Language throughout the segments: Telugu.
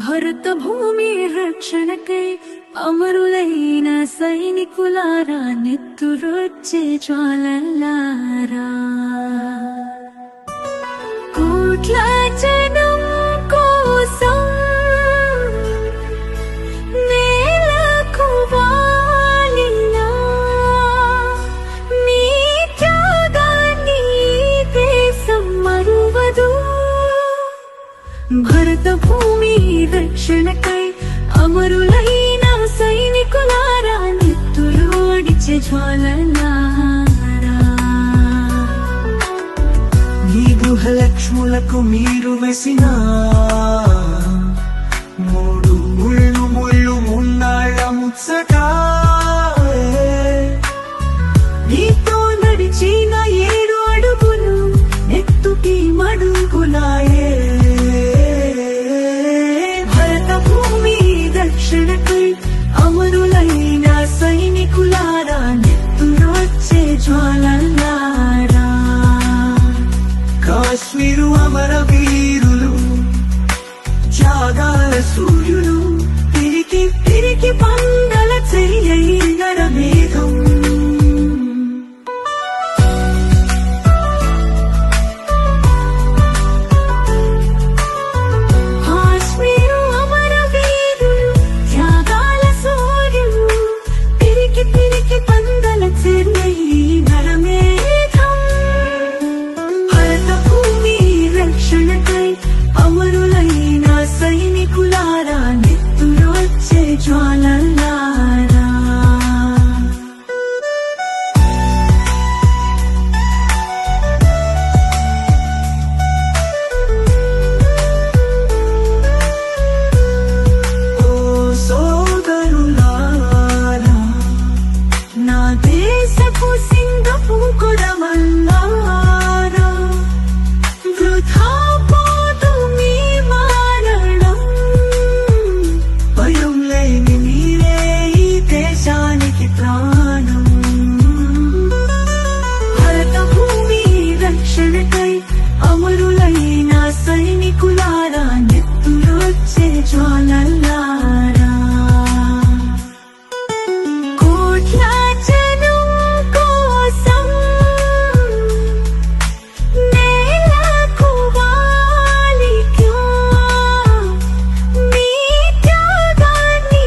భరత భూమి రక్షణకై అమరులైన సైనికులారా, నెత్తురొచ్చే జ్వాలలారా, కోట్ల జనం కోసం నేలకు వాలిన మీ త్యాగాన్ని దేశం మరువదు. భరత భూమి రక్షణకై అమరులైన సైనికులారా, నెత్తురోడిచే జ్వాలలారా, ఈ గృహలక్ష్ములకు మీరు వేసిన మూడు ముళ్ళు ముళ్ళు మున్నాళ్ళ ముచ్చట, నీతో నడిచిన 7 అడుగులు నెత్తుకి మడుగులాయే. భరత భూమి రక్షణకై అమరులైన సైనికులారా, నెత్తురొచ్చే జ్వాలలారా, కాశ్మీరు అమర వీరులు, త్యాగాల సూర్యులు, తిరిగి తిరిగి పందల చెయ్యర మేఘం. కాశ్మీరు అమర వీరులు, త్యాగాల సూర్యులు, తిరిగి తిరిగి పందల చెయ్యర మేఘం. భరత భూమి రక్షణకై అమరులైన సైనికులారా, నెత్తురొచ్చే జ్వాలలారా, ఓ సోదరులారా, నా దేశపు సింగపు కొడమల్లారా, వృథా పోదు మీ మరణం. భయం లేని మీరే ఈ దేశానికి ప్రాణం. భరత భూమి రక్షణకై అమరులైన సైనికులారా, నెత్తురొచ్చే జ్వాలలారా, కోట్ల జనం కోసం నేలకు వాలిగా మీ త్యాగాన్ని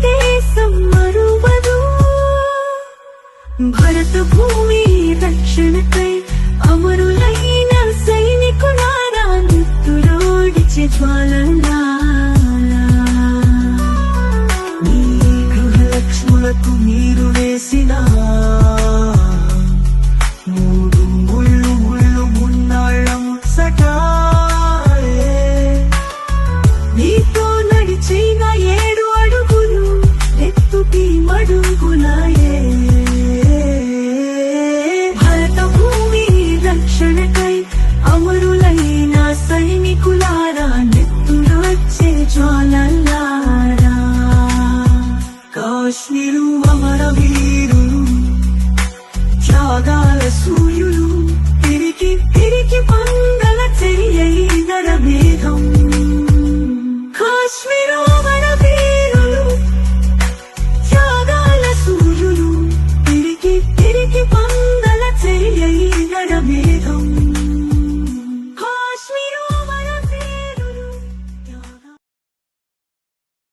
దేశం మరువదు. భరత భూమి రక్షణకై అమరులైన సైనికులారా, నెత్తురోడిచే జ్వాలలారా, ఈ గృహలక్ష్ములకు మీరు వేసిన మూడు ముళ్ళు ముళ్ళు మున్నాళ్ళ ముచ్చట, నీతో నడిచిన 7 అడుగులు నెత్తుకి మడుగులాయే. భరత భూమి రక్షణకై అమరులైన సైనికులారా, నెత్తురొచ్చే జ్వాలలారా, కాశ్మీరు అమర వీరులు, త్యాగాల సూర్యులు, తిరిగి తిరిగి పందల చెయ్యర మేఘం. కాశ్మీరు